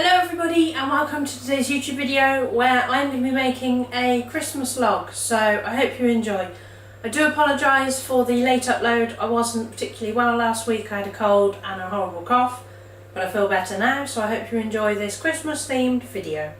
Hello everybody and welcome to today's YouTube video where I'm going to be making a Christmas log, so I hope you enjoy. I do apologise for the late upload. I wasn't particularly well last week, I had a cold and a horrible cough, but I feel better now, so I hope you enjoy this Christmas themed video.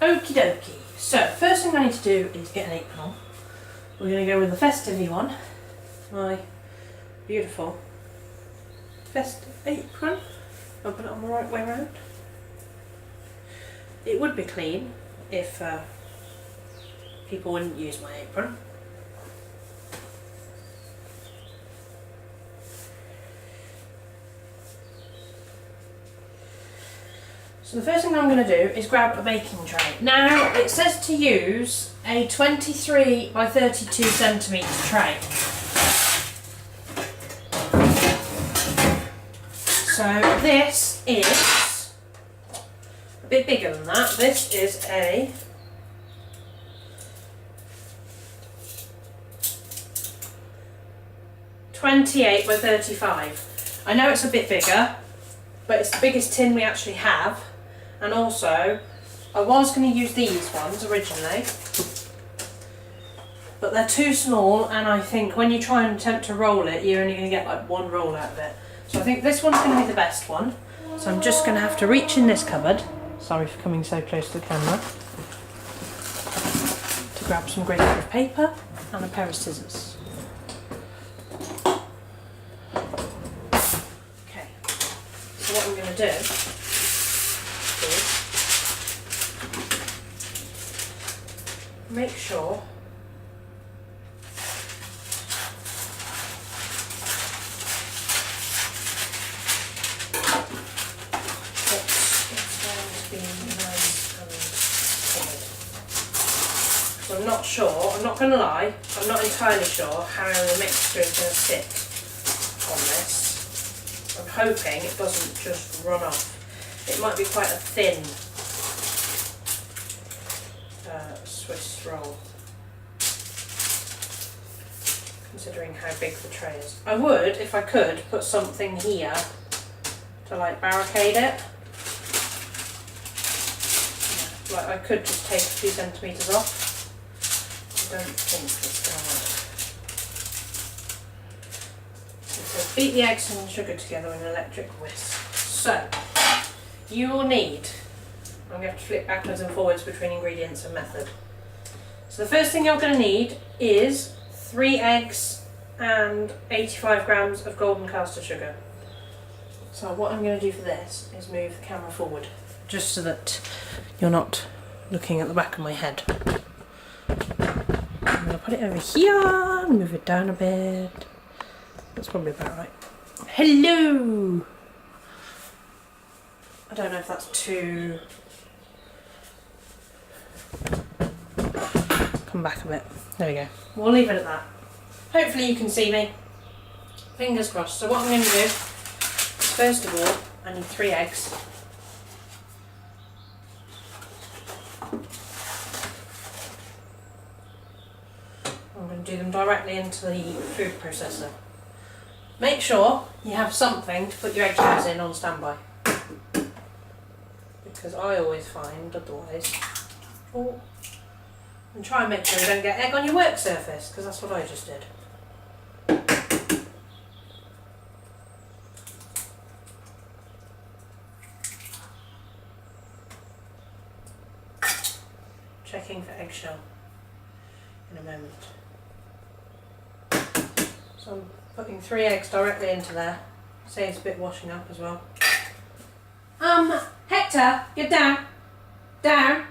Okie dokie, so first thing I need to do is get an apron on. We're going to go with the festive one, my beautiful festive apron. I'll put it on the right way around. It would be clean if people wouldn't use my apron. So the first thing I'm going to do is grab a baking tray. Now it says to use a 23 by 32 centimetre tray. So this is a bit bigger than that. This is a (28 by 35). I know it's a bit bigger, but it's the biggest tin we actually have. And also, I was going to use these ones originally, but they're too small, and I think when you try and attempt to roll it, you're only going to get like one roll out of it. So I think this one's going to be the best one. So I'm just going to have to reach in this cupboard, sorry for coming so close to the camera, to grab some grey bit of paper and a pair of scissors. Okay, so what I'm going to do is make sure it's going to be nice and solid. So I'm not sure, I'm not going to lie, I'm not entirely sure how the mixture is going to sit on this. I'm hoping it doesn't just run off. It might be quite a thin Swiss roll, considering how big the tray is. I would, if I could, put something here to like barricade it. Yeah, like I could just take a few centimetres off. I don't think it's going to work. It says beat the eggs and sugar together with an electric whisk. So, you will need, I'm going to have to flip backwards and forwards between ingredients and method. So the first thing you're going to need is 3 eggs and 85 grams of golden caster sugar. So what I'm going to do for this is move the camera forward, just so that you're not looking at the back of my head. I'm going to put it over here and move it down a bit. That's probably about right. Hello! I don't know if that's too... Come back a bit. There we go. We'll leave it at that. Hopefully you can see me. Fingers crossed. So what I'm going to do is, first of all, I need 3 eggs. I'm going to do them directly into the food processor. Make sure you have something to put your egg yolks in on standby, because I always find otherwise. Oh. And try and make sure you don't get egg on your work surface, because that's what I just did. Checking for eggshell in a moment. So I'm putting 3 eggs directly into there. Saves a bit washing up as well. Hector, get down. Down.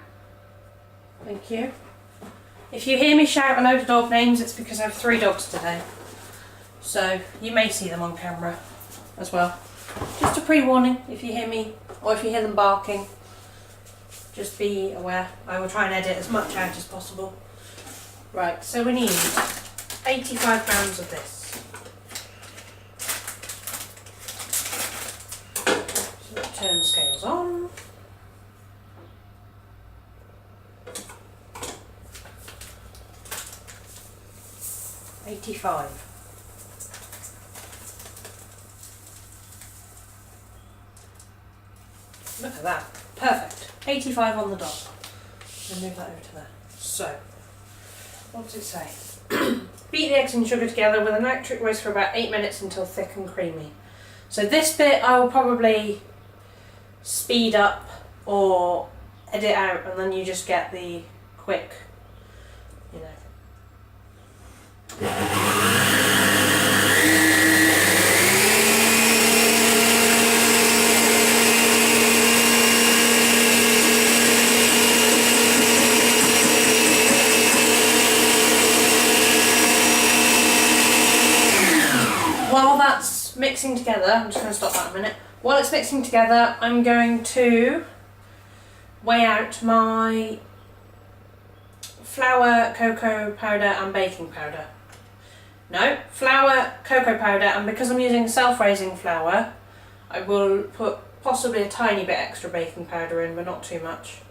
Thank you. If you hear me shout a load of dog names, it's because I have 3 dogs today. So you may see them on camera as well. Just a pre-warning if you hear me, or if you hear them barking. Just be aware. I will try and edit as much out as possible. Right, so we need 85 grams of this. So turn the scales on. $85. Look at that. Perfect. 85 on the dot. And move that over to there. So, what does it say? Beat the eggs and sugar together with an electric whisk for about 8 minutes until thick and creamy. So this bit I will probably speed up or edit out, and then you just get the quick, you know. While that's mixing together, I'm just going to stop that a minute. While it's mixing together, I'm going to weigh out my flour, cocoa powder and baking powder. No, flour, cocoa powder, and because I'm using self-raising flour, I will put possibly a tiny bit extra baking powder in, but not too much.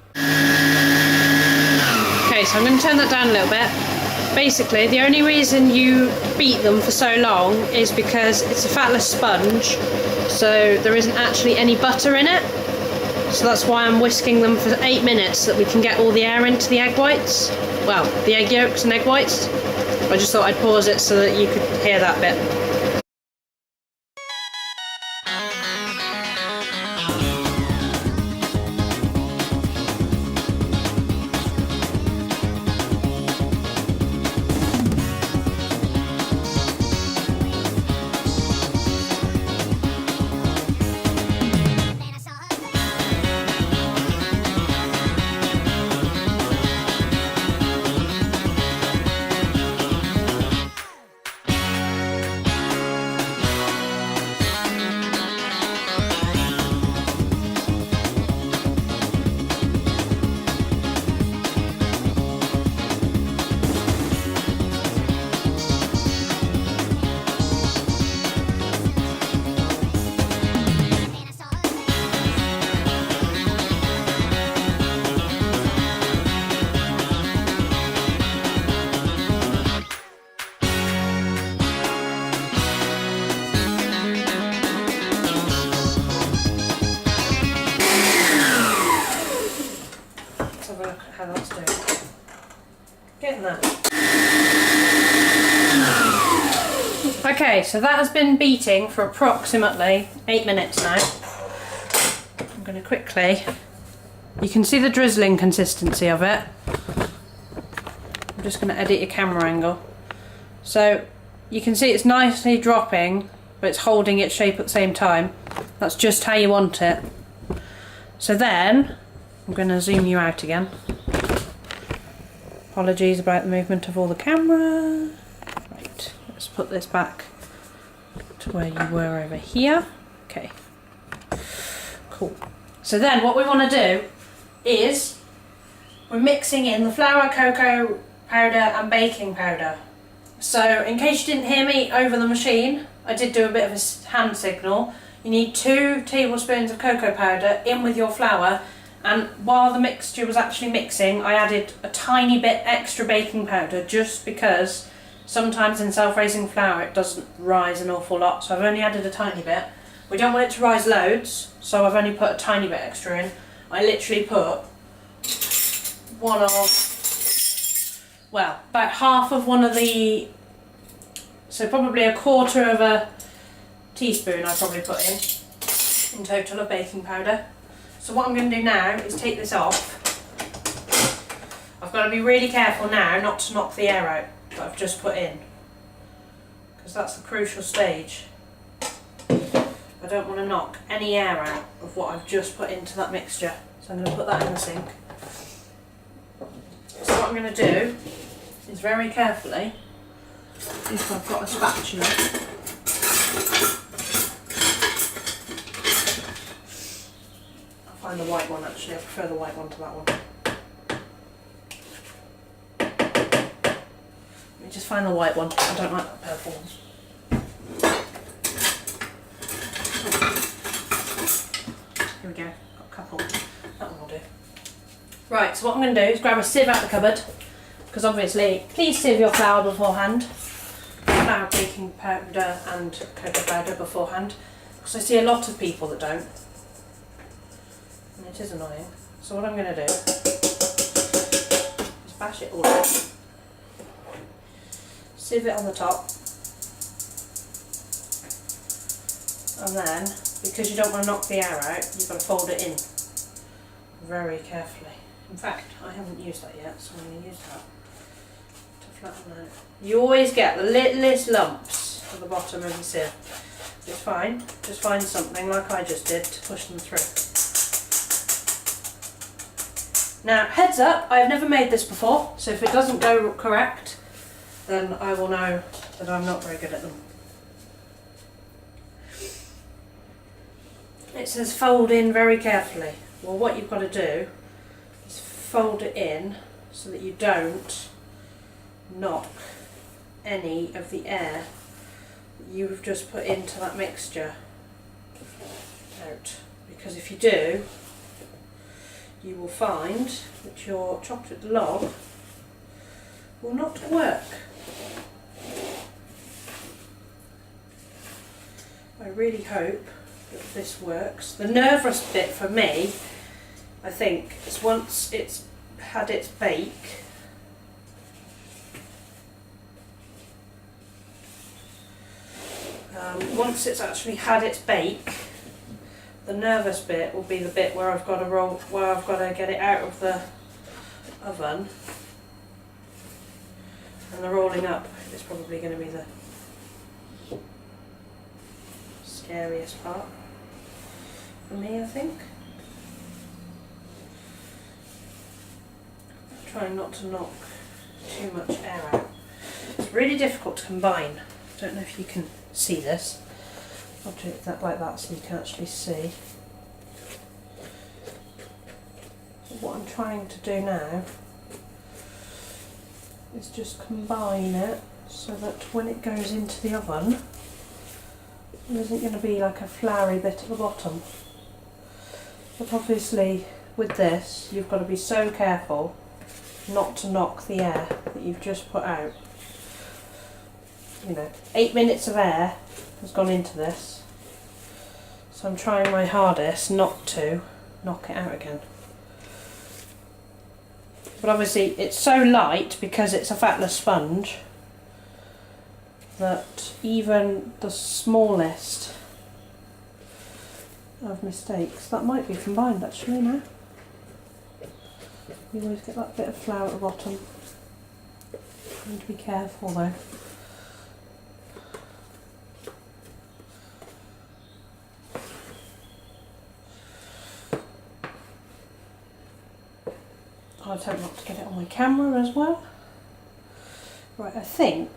Okay, so I'm going to turn that down a little bit. Basically, the only reason you beat them for so long is because it's a fatless sponge, so there isn't actually any butter in it. So that's why I'm whisking them for 8 minutes, so that we can get all the air into the egg whites. Well, the egg yolks and egg whites. I just thought I'd pause it so that you could hear that bit. How that's doing. Getting that. Okay, so that has been beating for approximately 8 minutes now. I'm going to quickly, you can see the drizzling consistency of it. I'm just going to edit your camera angle. So you can see it's nicely dropping, but it's holding its shape at the same time. That's just how you want it. So then, I'm going to zoom you out again. Apologies about the movement of all the camera. Right, let's put this back to where you were over here. Okay, cool. So then what we want to do is we're mixing in the flour, cocoa powder and baking powder. So in case you didn't hear me over the machine, I did do a bit of a hand signal. You need 2 tablespoons of cocoa powder in with your flour. And while the mixture was actually mixing, I added a tiny bit extra baking powder just because sometimes in self-raising flour it doesn't rise an awful lot, so I've only added a tiny bit. We don't want it to rise loads, so I've only put a tiny bit extra in. I literally put about half of one of the, so probably a quarter of a teaspoon I probably put in total of baking powder. So what I'm going to do now is take this off. I've got to be really careful now not to knock the air out that I've just put in, because that's the crucial stage. I don't want to knock any air out of what I've just put into that mixture. So I'm going to put that in the sink. So what I'm going to do is very carefully, if I've got a spatula, find the white one actually, I prefer the white one to that one. Let me just find the white one. I don't like that purple one. Here we go. Got a couple. That one will do. Right, so what I'm going to do is grab a sieve out the cupboard, because obviously, please sieve your flour beforehand. Flour, baking powder and cocoa powder beforehand, because I see a lot of people that don't. And it is annoying. So what I'm going to do is bash it all up. Sieve it on the top. And then, because you don't want to knock the air out, you've got to fold it in very carefully. In fact, I haven't used that yet, so I'm going to use that to flatten out. You always get the littlest lumps at the bottom of the sieve. It's fine, just find something like I just did to push them through. Now, heads up, I've never made this before, so if it doesn't go correct, then I will know that I'm not very good at them. It says fold in very carefully. Well, what you've got to do is fold it in so that you don't knock any of the air that you've just put into that mixture out. Because if you do, you will find that your chocolate log will not work. I really hope that this works. The nervous bit for me, I think, is once it's had its bake, once it's actually had its bake, the nervous bit will be the bit where I've got to get it out of the oven, and the rolling up is probably going to be the scariest part for me, I think. Trying not to knock too much air out. It's really difficult to combine. I don't know if you can see this. I'll do it like that so you can actually see. So what I'm trying to do now is just combine it so that when it goes into the oven, there isn't going to be like a floury bit at the bottom. But obviously with this you've got to be so careful not to knock the air that you've just put out. You know, 8 minutes of air has gone into this, so I'm trying my hardest not to knock it out again. But obviously it's so light because it's a fatless sponge that even the smallest of mistakes, that might be combined actually now. You always get that bit of flour at the bottom. You need to be careful though. I'll attempt not to get it on my camera as well. Right, I think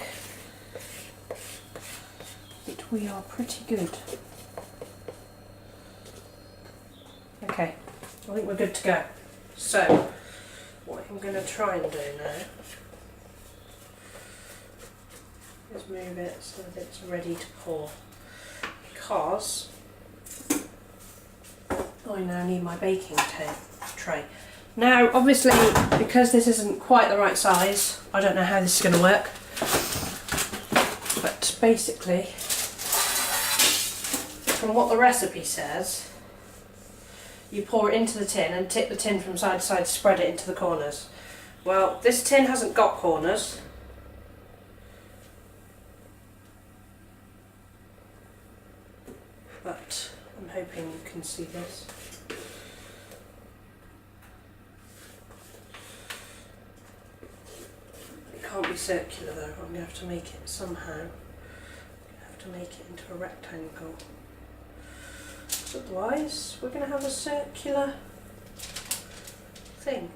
that we are pretty good. Okay, I think we're good to go. So, what I'm going to try and do now is move it so that it's ready to pour, because I now need my baking tray. Now obviously, because this isn't quite the right size, I don't know how this is going to work, but basically from what the recipe says, you pour it into the tin and tip the tin from side to side to spread it into the corners. Well, this tin hasn't got corners, but I'm hoping you can see this. It can't be circular though, I'm going to have to make it somehow. I'm going to have to make it into a rectangle. Otherwise, we're going to have a circular thing.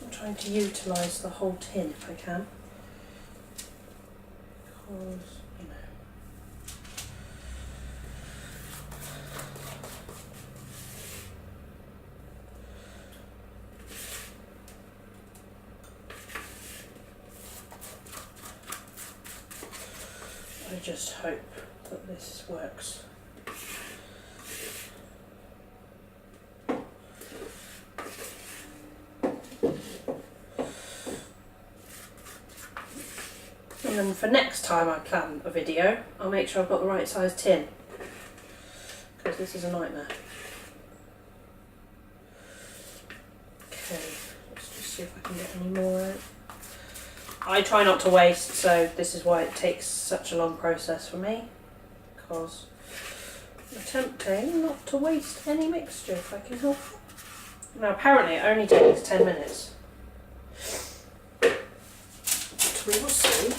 I'm trying to utilise the whole tin if I can, because, you know. I just hope that this works. And then for next time I plan a video, I'll make sure I've got the right size tin, because this is a nightmare. Okay, let's just see if I can get any more out. I try not to waste, so this is why it takes such a long process for me, because I'm attempting not to waste any mixture if I can help it. Now apparently it only takes 10 minutes. But we will see.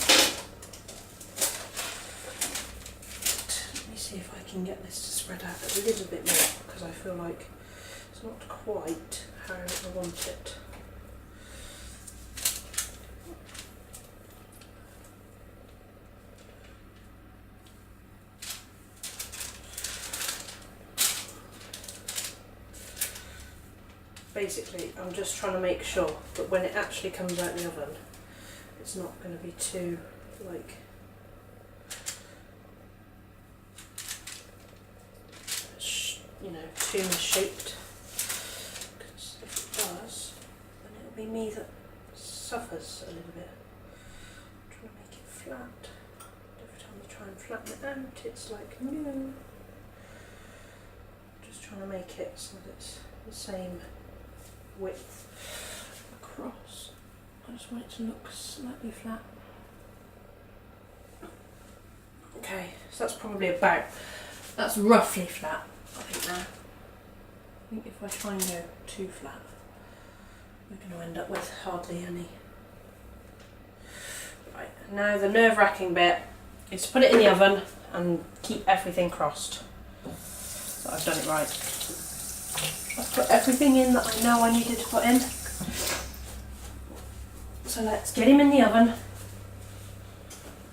Let me see if I can get this to spread out a little bit more, because I feel like it's not quite how I want it. Basically, I'm just trying to make sure that when it actually comes out the oven, it's not going to be too, like, you know, too misshaped. Because if it does, then it'll be me that suffers a little bit. I'm trying to make it flat. Every time I try and flatten it out, it's like, no. Just trying to make it so that it's the same width across. I just want it to look slightly flat. Okay, so that's probably that's roughly flat, I think now. I think if I try and go too flat, we're going to end up with hardly any. Right, now the nerve-wracking bit is to put it in the oven and keep everything crossed. So I've done it right. I've put everything in that I know I needed to put in. So let's get him in the oven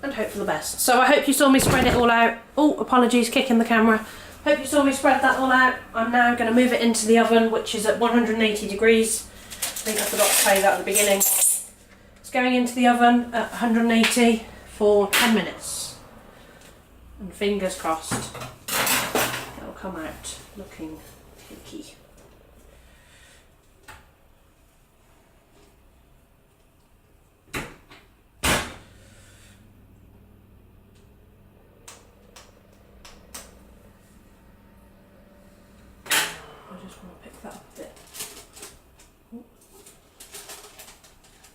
and hope for the best. So I hope you saw me spread it all out. Oh, apologies, kicking the camera. Hope you saw me spread that all out. I'm now going to move it into the oven, which is at 180 degrees. I think I forgot to tell you that at the beginning. It's going into the oven at 180 for 10 minutes. And fingers crossed, it'll come out looking pinky.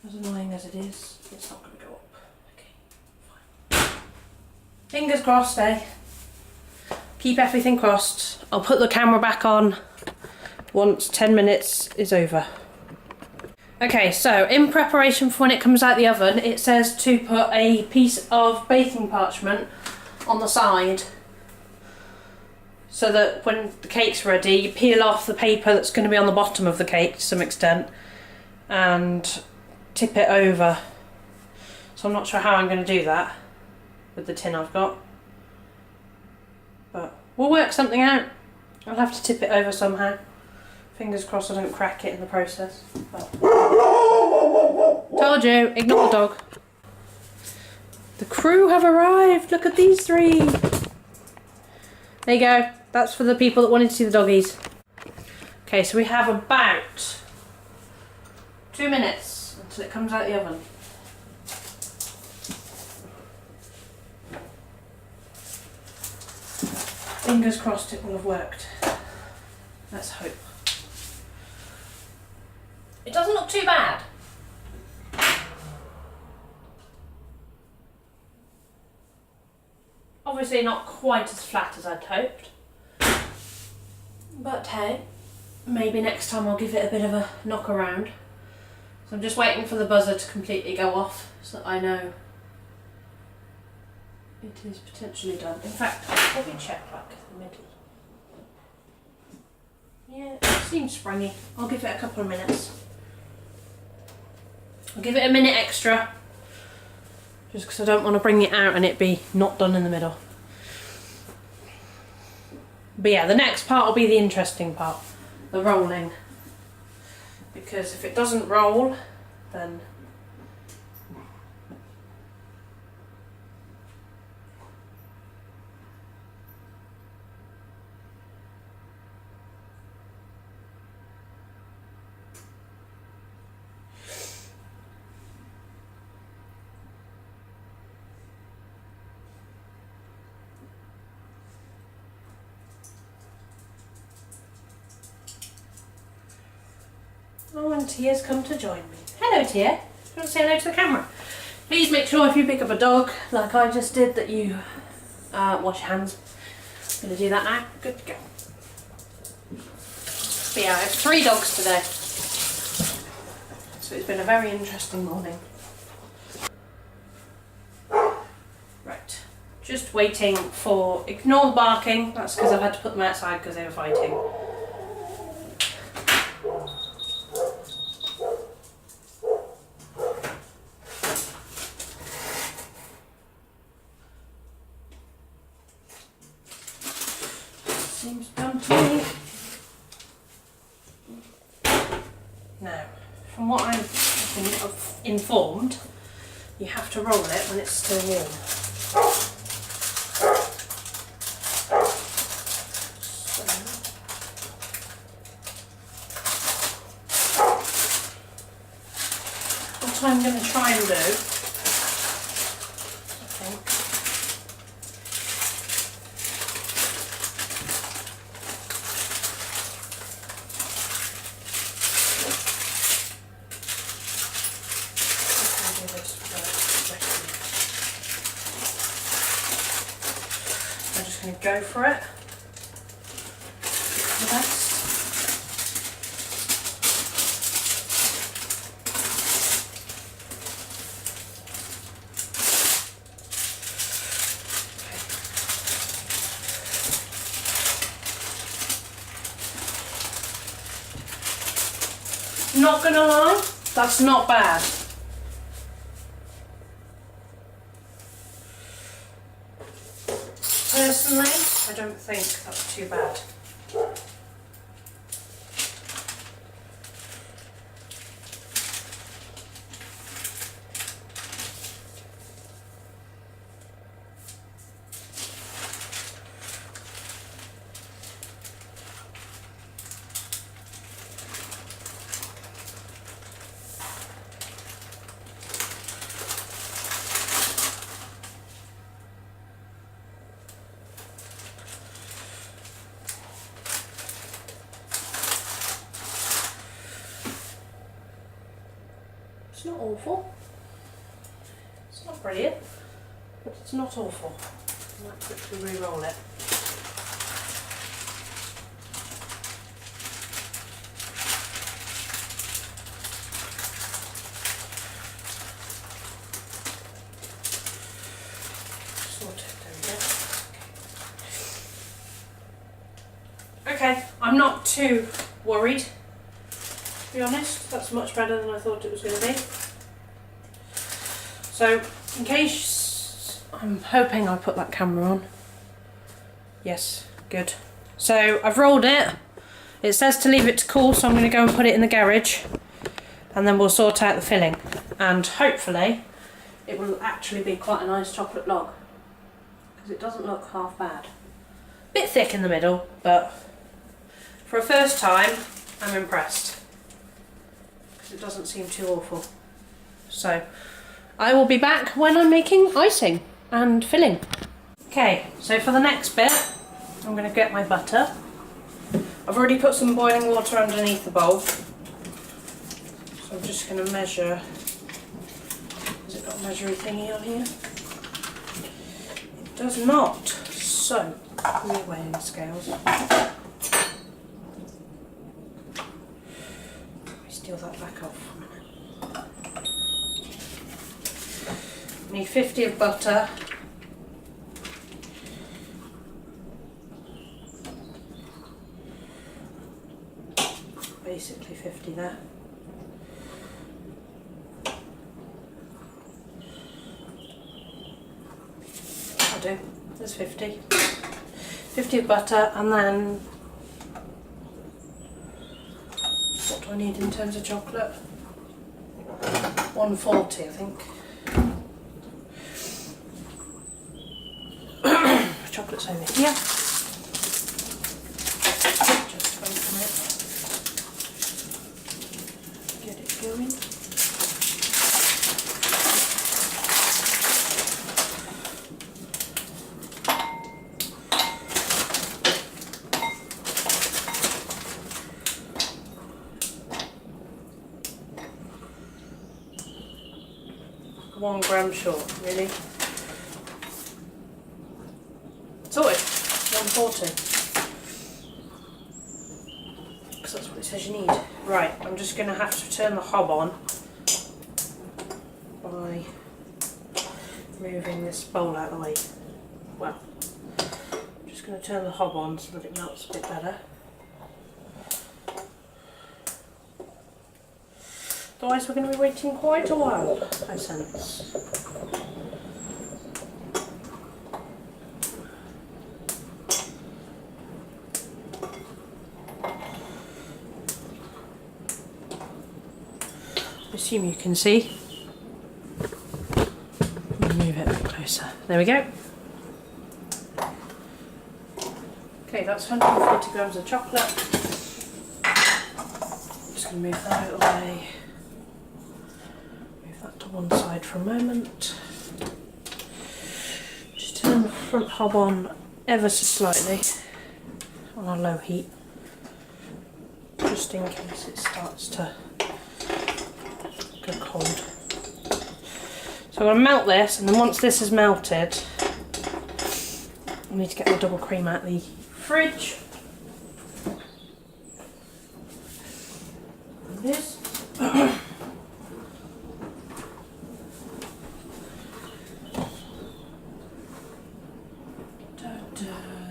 As annoying as it is, it's not going to go up. Okay, fine. Fingers crossed, eh? Keep everything crossed. I'll put the camera back on once 10 minutes is over. Okay, so in preparation for when it comes out the oven, it says to put a piece of baking parchment on the side, so that when the cake's ready, you peel off the paper that's going to be on the bottom of the cake to some extent and tip it over. So I'm not sure how I'm going to do that with the tin I've got, but we'll work something out. I'll have to tip it over somehow. Fingers crossed I don't crack it in the process. But told you, ignore the dog. The crew have arrived. Look at these three. There you go. That's for the people that wanted to see the doggies. Okay, so we have about 2 minutes until it comes out the oven. Fingers crossed it will have worked. Let's hope. It doesn't look too bad. Obviously not quite as flat as I'd hoped. But hey, maybe next time I'll give it a bit of a knock around. So I'm just waiting for the buzzer to completely go off so that I know it is potentially done. In fact, I'll probably check back the middle. Yeah, it seems springy. I'll give it a couple of minutes. I'll give it a minute extra, just because I don't want to bring it out and it be not done in the middle. But yeah, the next part will be the interesting part, the rolling. Because if it doesn't roll, then Oh, and Tia's come to join me. Hello, Tia. You want to say hello to the camera? Please make sure if you pick up a dog, like I just did, that you wash your hands. I'm going to do that now. Good to go. But yeah, I have 3 dogs today. So it's been a very interesting morning. Right. Just waiting for... Ignore the barking. That's because I've had to put them outside because they were fighting. Seems done to me. Now, from what I've been informed, you have to roll it when it's still warm. What I'm going to try and do, I think, I'm just going to go for it. The best. Not gonna lie, that's not bad. Personally, I don't think that's too bad. It's not awful. It's not brilliant, but it's not awful. I might quickly re-roll it. Sort it, there we go. Okay, I'm not too worried. To be honest, that's much better than I thought it was going to be. So, in case, I'm hoping I put that camera on. Yes, good. So, I've rolled it. It says to leave it to cool, so I'm going to go and put it in the garage. And then we'll sort out the filling. And hopefully, it will actually be quite a nice chocolate log. Because it doesn't look half bad. Bit thick in the middle, but for a first time, I'm impressed. It doesn't seem too awful. So I will be back when I'm making icing and filling. Okay, so for the next bit I'm going to get my butter. I've already put some boiling water underneath the bowl, so I'm just going to measure. Has it got a measuring thingy on here? It does not. So we're weighing the scales. Steal that back off for a minute. Need 50 of butter. Basically 50 there. I'll do. There's 50. 50 of butter, and then what do I need in terms of chocolate? 140, I think. Chocolate's over here. Just open it. Get it going. 1 gram short, really. Sorted. 140. Because that's what it says you need. Right, I'm just going to have to turn the hob on by moving this bowl out of the way. Well, I'm just going to turn the hob on so that it melts a bit better. Otherwise we're going to be waiting quite a while, I sense. I assume you can see. Move it a bit closer. There we go. Okay, that's 140 grams of chocolate. Just going to move that out of the way. Move that to one side for a moment. Just turn the front hob on ever so slightly on a low heat, just in case it starts to go cold. So I'm going to melt this, and then once this is melted, I need to get the double cream out of the fridge. And this.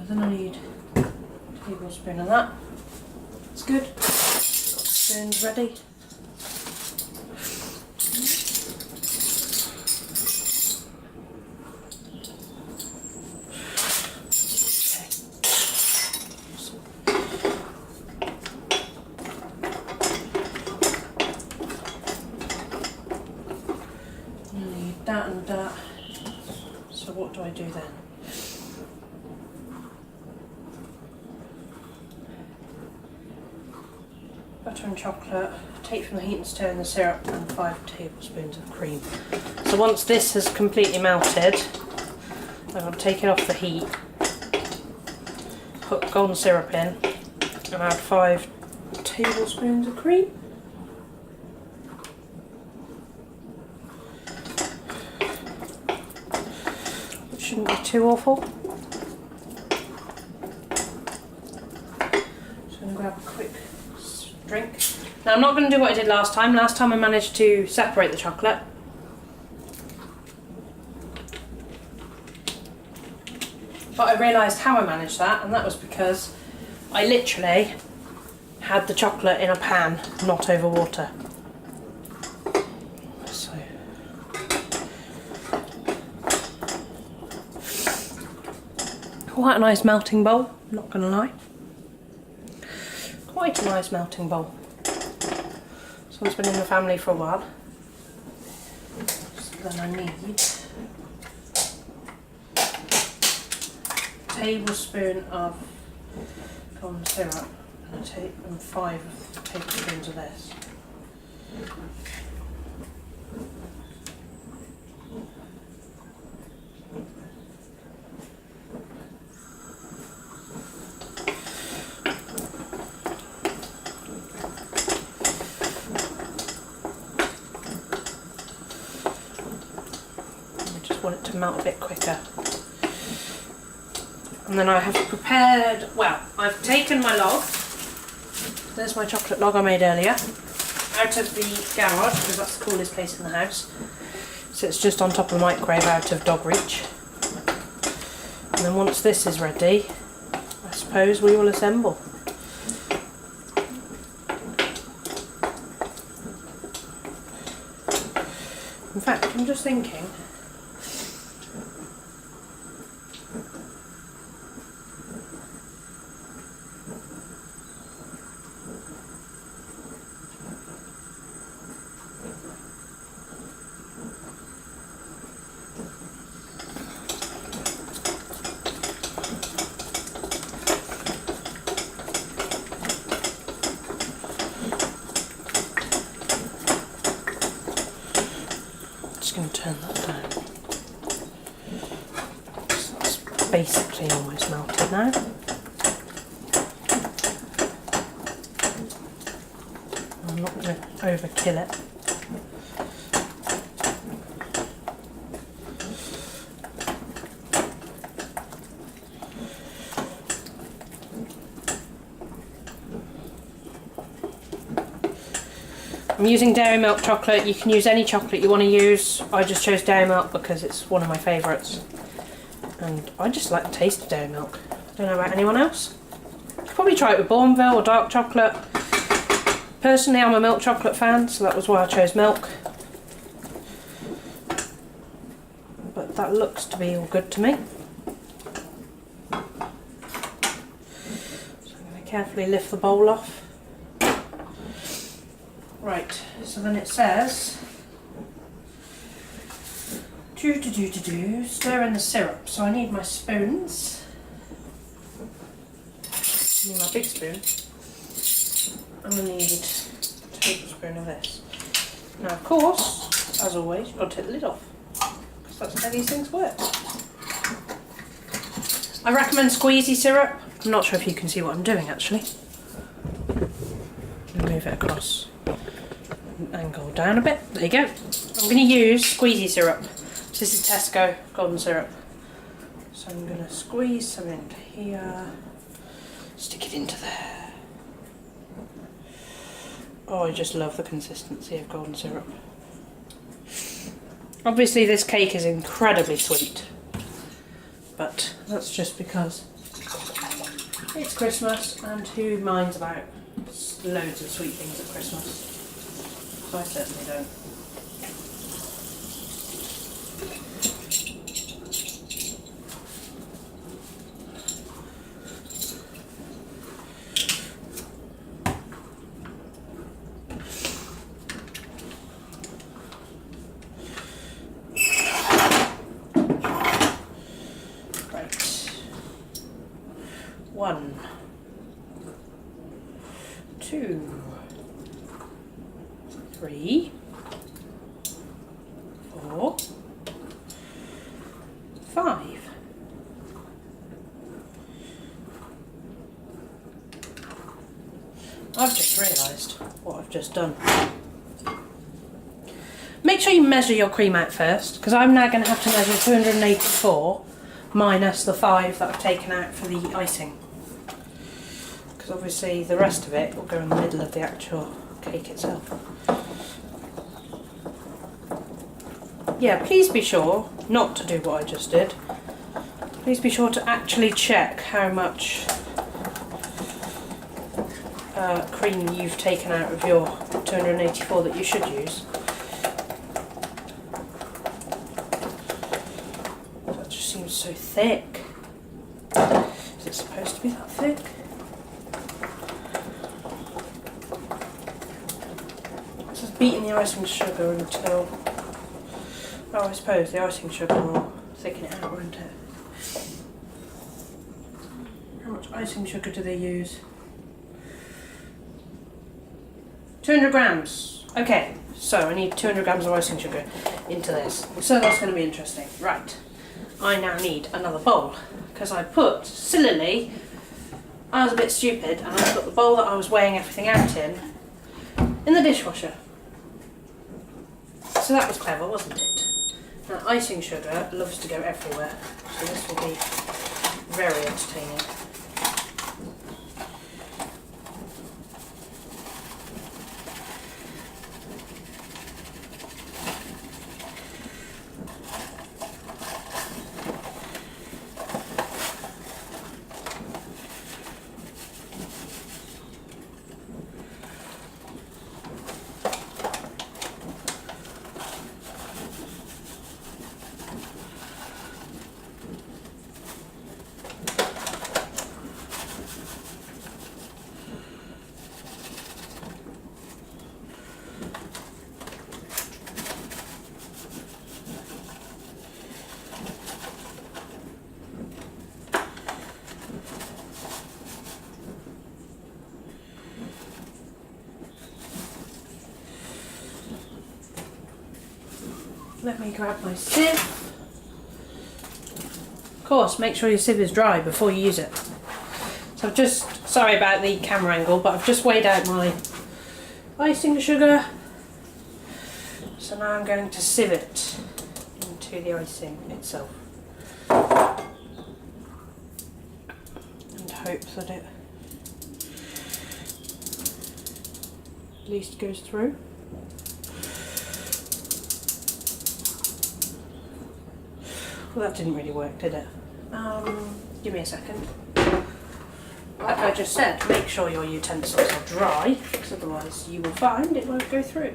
Then I need a tablespoon of that. That's good. Got the spoons ready. That and that. So what do I do then? Butter and chocolate, take from the heat and stir in the syrup, and 5 tablespoons of cream. So once this has completely melted, I'm going to take it off the heat, put golden syrup in, and add 5 tablespoons of cream. Shouldn't be too awful. Just going to grab a quick drink. Now I'm not going to do what I did last time. Last time I managed to separate the chocolate. But I realised how I managed that, and that was because I literally had the chocolate in a pan, not over water. Quite a nice melting bowl, not gonna lie. Quite a nice melting bowl. This one's been in the family for a while. So then I need a tablespoon of golden syrup and 5 tablespoons of this. Want it to melt a bit quicker. And then I have prepared, well, I've taken my log, there's my chocolate log I made earlier, out of the garage, because that's the coolest place in the house. So it's just on top of the microwave, out of dog reach. And then once this is ready, I suppose we will assemble. In fact, I'm just thinking, going to turn that down. So that's basically almost melted now. I'm not going to overkill it. I'm using dairy milk chocolate. You can use any chocolate you want to use. I just chose dairy milk because it's one of my favourites. And I just like the taste of dairy milk. I don't know about anyone else. You could probably try it with Bournville or dark chocolate. Personally, I'm a milk chocolate fan, so that was why I chose milk. But that looks to be all good to me. So I'm going to carefully lift the bowl off. Right, so then it says stir in the syrup. So I need my spoons. I need my big spoon. I'm going to need a tablespoon of this. Now, of course, as always, you've got to take the lid off, because that's how these things work. I recommend squeezy syrup. I'm not sure if you can see what I'm doing actually. Move it across. Angle down a bit. There you go. I'm going to use squeezy syrup. This is Tesco golden syrup. So I'm going to squeeze some into here. Stick it into there. Oh, I just love the consistency of golden syrup. Obviously this cake is incredibly sweet, but that's just because it's Christmas and who minds about loads of sweet things at Christmas? So I certainly don't. Right. 1, 2, 3, 4, 5. I've just realised what I've just done. Make sure you measure your cream out first, because I'm now going to have to measure 284 minus the 5 that I've taken out for the icing. Because obviously the rest of it will go in the middle of the actual cake itself. Yeah, please be sure not to do what I just did. Please be sure to actually check how much cream you've taken out of your 284 that you should use. That just seems so thick. Is it supposed to be that thick? It's just beating the icing sugar until... Oh, I suppose the icing sugar will thicken it out, won't it? How much icing sugar do they use? 200 grams. Okay, so I need 200 grams of icing sugar into this. So that's going to be interesting. Right, I now need another bowl, because I put, sillily, I was a bit stupid, and I put the bowl that I was weighing everything out in the dishwasher. So that was clever, wasn't it? Now, icing sugar loves to go everywhere, so this will be very entertaining. Let me grab my sieve. Of course, make sure your sieve is dry before you use it. So I've just, sorry about the camera angle, but I've just weighed out my icing sugar. So now I'm going to sieve it into the icing itself. And hope that it at least goes through. Well, that didn't really work, did it? Give me a second. Like I just said, make sure your utensils are dry, because otherwise you will find it won't go through.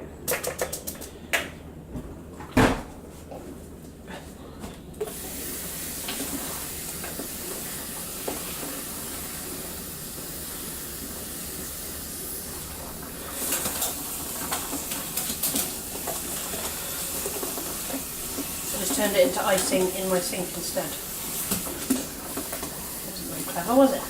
Turned it into icing in my sink instead. Wasn't very clever, was it?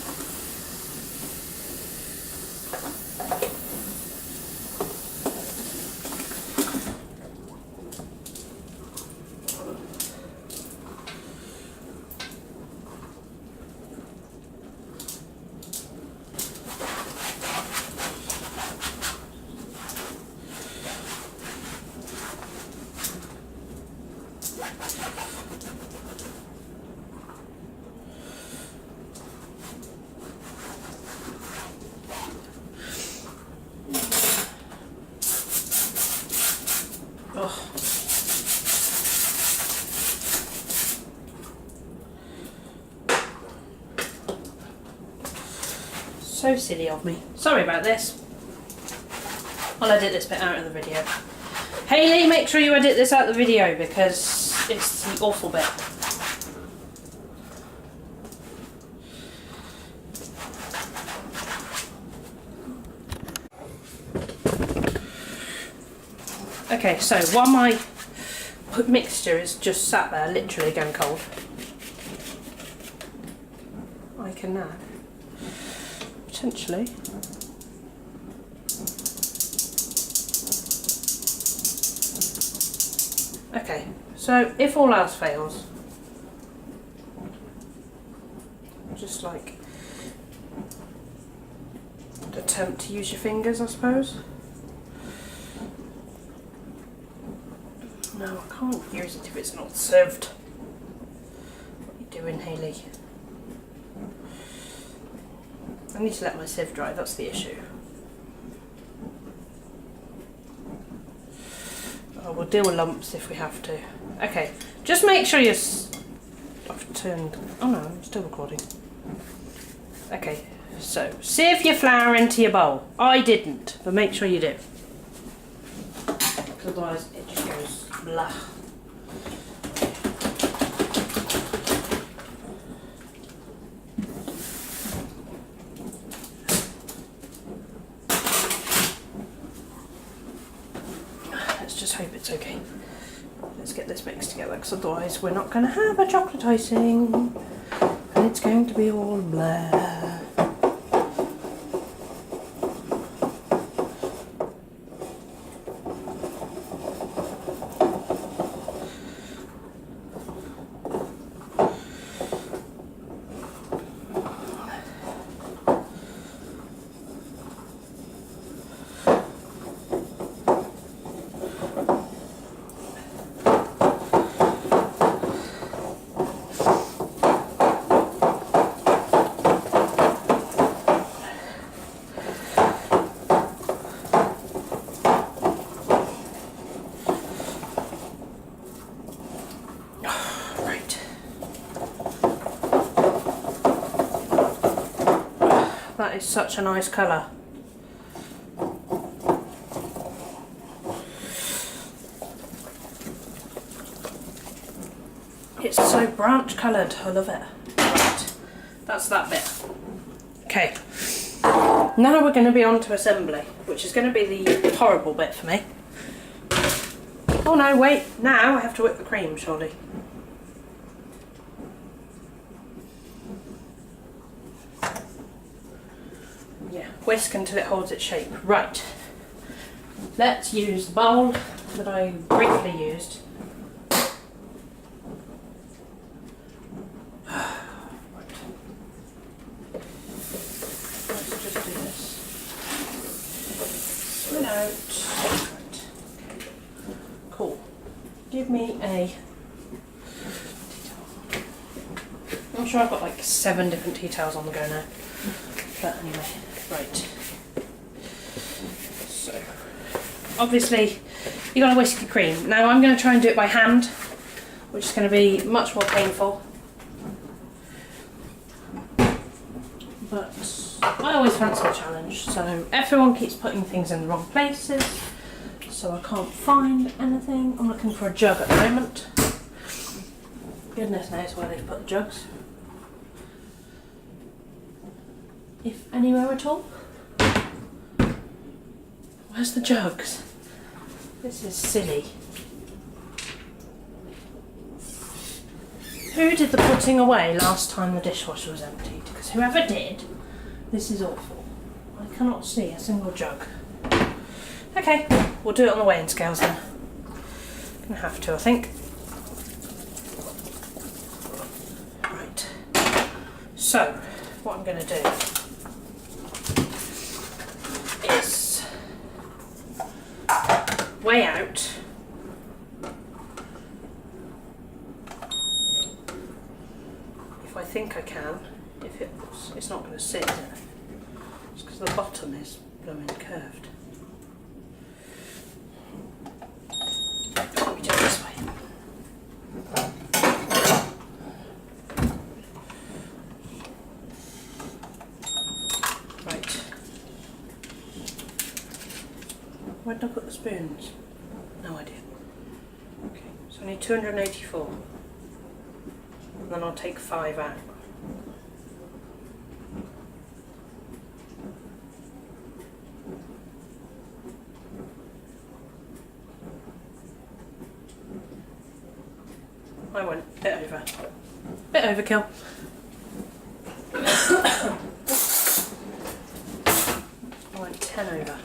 So silly of me. Sorry about this. I'll edit this bit out of the video. Hayley, make sure you edit this out of the video because it's the awful bit. Okay, so while my mixture is just sat there, literally going cold, I can now potentially okay, so if all else fails, just like attempt to use your fingers, I suppose. No, I can't use it if it's not served. What are you doing, Hayley? I need to let my sieve dry, that's the issue. Oh, we'll deal with lumps if we have to. Okay, just make sure you're... I've turned... Oh no, I'm still recording. Okay, so sieve your flour into your bowl. I didn't, but make sure you do. Because otherwise it just goes blah. Just hope it's okay. Let's get this mixed together because otherwise we're not going to have a chocolate icing and it's going to be all blah. That is such a nice colour. It's so branch coloured, I love it. Right, that's that bit. Okay, now we're going to be on to assembly, which is going to be the horrible bit for me. Oh no, wait, now I have to whip the cream, surely. Yeah, whisk until it holds its shape. Right, let's use the bowl that I briefly used. Let's just do this. Spin out. Right. Okay. Cool. Give me a tea towel. I'm sure I've got like 7 different tea towels on the go now. But anyway. Right, so obviously you've got to whisk your cream. Now I'm going to try and do it by hand, which is going to be much more painful. But I always fancy a challenge, so everyone keeps putting things in the wrong places, so I can't find anything. I'm looking for a jug at the moment. Goodness knows where they've put the jugs. If anywhere at all. Where's the jugs? This is silly. Who did the putting away last time the dishwasher was emptied? Because whoever did, this is awful. I cannot see a single jug. Okay, we'll do it on the weighing scales then. Gonna have to, I think. Right. So, what I'm gonna do is weigh out if I think I can. If it's not going to sit, is it? It's because the bottom is blooming curved. Let me do it this way. Right. Where did I put the spoons? No idea. Okay, so I need 284. And then I'll take 5 out. I went a bit over. Bit overkill. I went 10 over.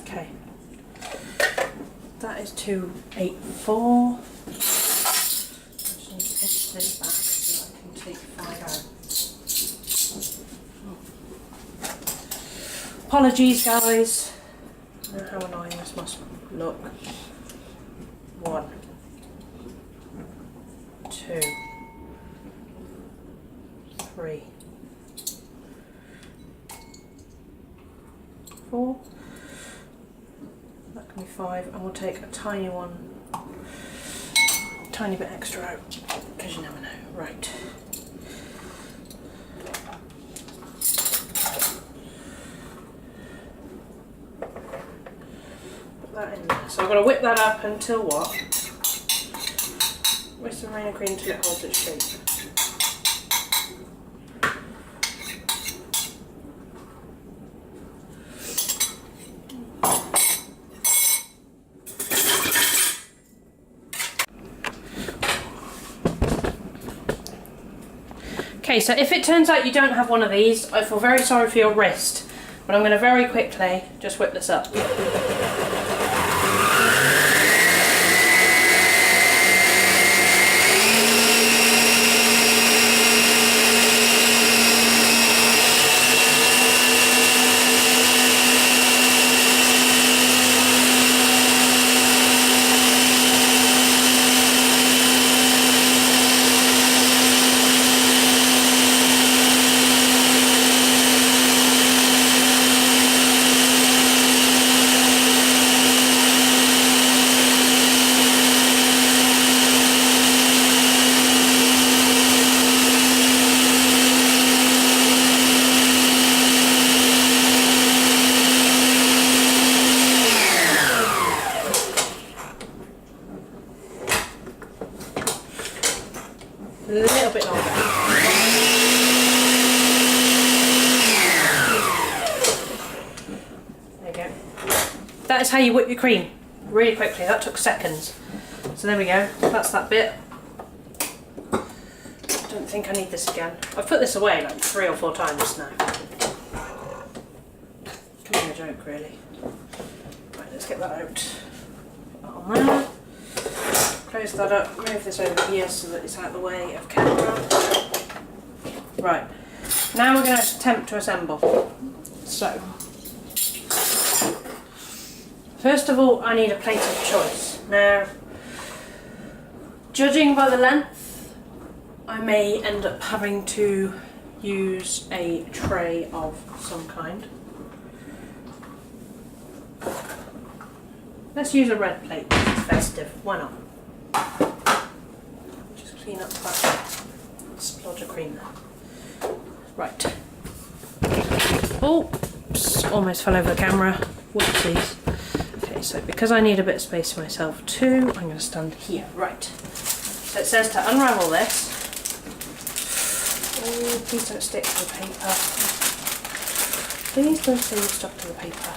Okay. That is 284. This back so I can take 5 out. Apologies guys. I don't know how annoying this must look. 1, 2, 3, 4. That can be 5, and we'll take a tiny one. Tiny bit extra out, because you never know. Right. Put that in there. So I've got to whip that up until what? Whisk the marina cream until it holds its shape. Okay, so if it turns out you don't have one of these, I feel very sorry for your wrist, but I'm going to very quickly just whip this up. A little bit longer. There you go. That is how you whip your cream. Really quickly. That took seconds. So there we go. That's that bit. I don't think I need this again. I've put this away like 3 or 4 times now. Kind of a joke, really. Right, let's get that out. Put that on there. Close that up, move this over here so that it's out of the way of camera. Right, now we're going to attempt to assemble. So, First of all, I need a plate of choice. Now, judging by the length, I may end up having to use a tray of some kind. Let's use a red plate, it's festive, why not? Just clean up that splodge of cream there. Right. Oops, almost fell over the camera. Whoopsies. Okay, so because I need a bit of space for myself too, I'm going to stand here. Right. So it says to unravel this. Oh, please don't stick to the paper. Please don't say you're stuck to the paper.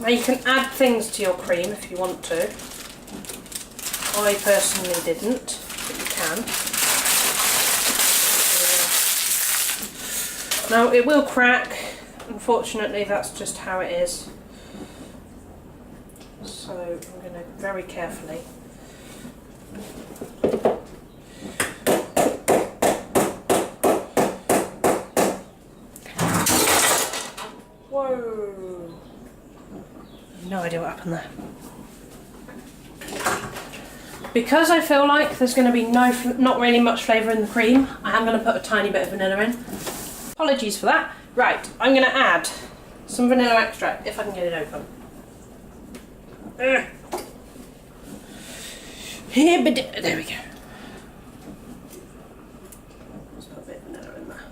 Now you can add things to your cream if you want to. I personally didn't, but you can. Now it will crack, unfortunately that's just how it is. So I'm going to very carefully whoa! No idea what happened there. Because I feel like there's going to be not really much flavour in the cream, I am going to put a tiny bit of vanilla in. Apologies for that. Right, I'm going to add some vanilla extract, if I can get it open. Here, but there we go. Let's put a bit of vanilla in there.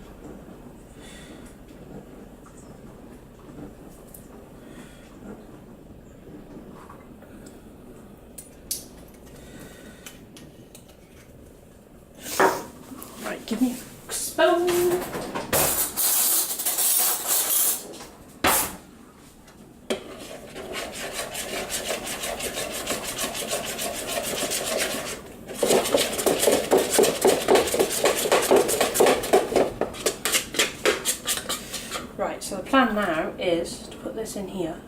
Right, give me a spoon. Right, so the plan now is to put this in here.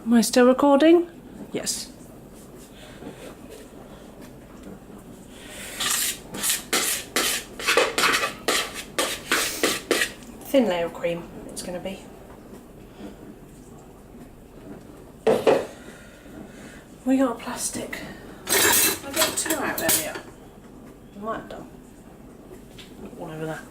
Am I still recording? Yes. Thin layer of cream it's going to be. We got a plastic. I got two out earlier. I might have done. One over there.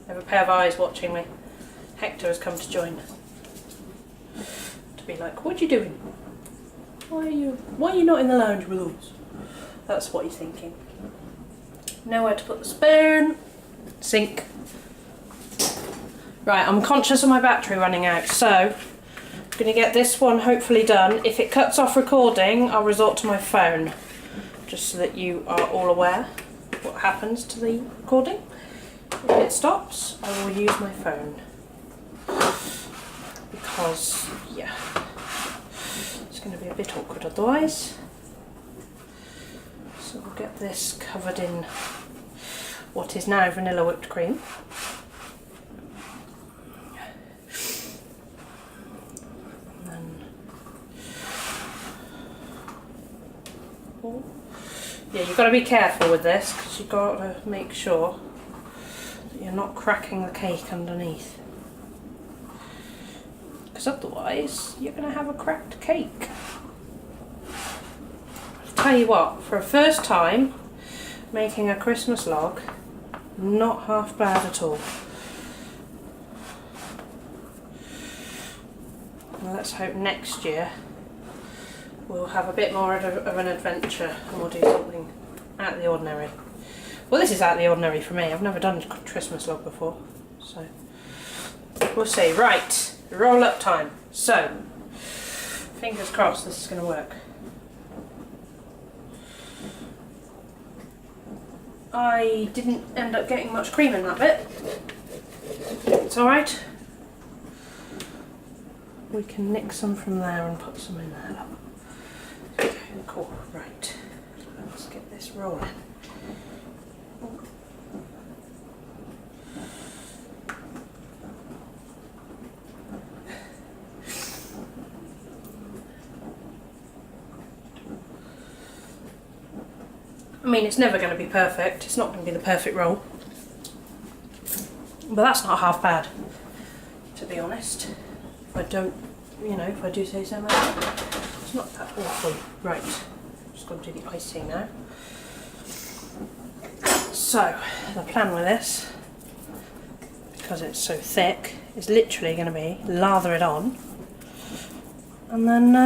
I have a pair of eyes watching me. Hector has come to join. To be like, what are you doing? Why are you not in the lounge with us? That's what he's thinking. Know where to put the spoon. Sink. Right, I'm conscious of my battery running out, so I'm going to get this one hopefully done. If it cuts off recording, I'll resort to my phone, just so that you are all aware what happens to the recording. If it stops, I will use my phone, because, yeah, it's going to be a bit awkward otherwise. So we'll get this covered in what is now vanilla whipped cream. And then, yeah, you've got to be careful with this, because you've got to make sure you're not cracking the cake underneath, because otherwise you're going to have a cracked cake. I'll tell you what, for a first time making a Christmas log, not half bad at all. Well, let's hope next year we'll have a bit more of an adventure and we'll do something out of the ordinary. Well, this is out of the ordinary for me. I've never done a Christmas log before, so we'll see. Right, roll up time. So, fingers crossed this is going to work. I didn't end up getting much cream in that bit. It's alright. We can nick some from there and put some in there. Okay, cool, right. Let's get this rolling. I mean, it's never going to be perfect. It's not going to be the perfect roll. But that's not half bad, to be honest. If I don't, you know, if I do say so myself. It's not that awful. Right, just got to do the icing now. So, the plan with this, because it's so thick, is literally going to be lather it on. And then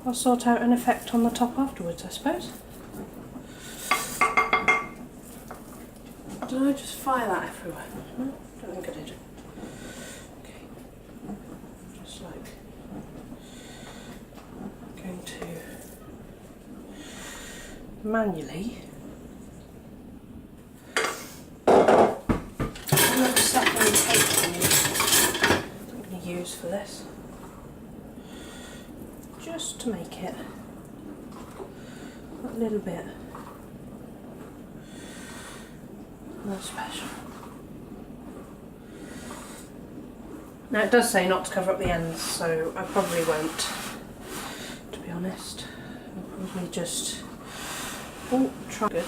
I'll sort out an effect on the top afterwards, I suppose. Did I just fire that everywhere? No, don't think I did. Okay, just like I'm going to manually second tape I'm going to use for this, just to make it a little bit more special. Now it does say not to cover up the ends, so I probably won't, to be honest. I'll probably just try. Good.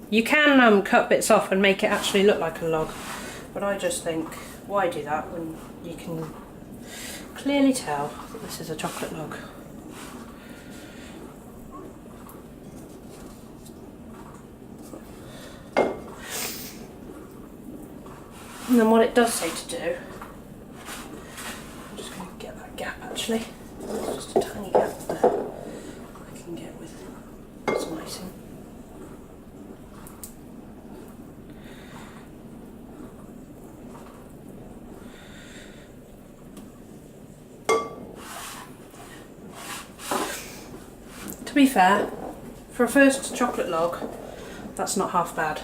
You can cut bits off and make it actually look like a log, but I just think, why do that when you can clearly tell that this is a chocolate log. And then what it does say to do, I'm just going to get that gap actually, there's just a tiny gap there I can get with some icing. To be fair, for a first chocolate log, that's not half bad.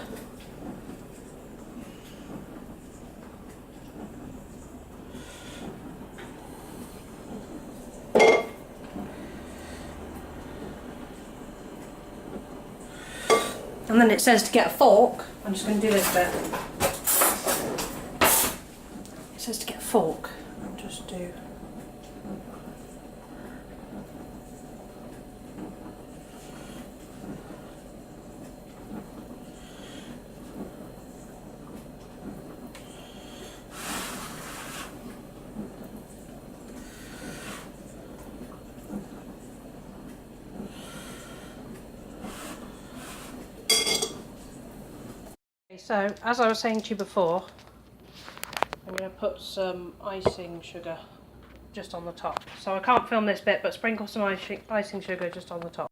And then it says to get a fork. I'm just going to do this bit. It says to get a fork and just do. So, as I was saying to you before, I'm going to put some icing sugar just on the top. So I can't film this bit, but sprinkle some icing sugar just on the top.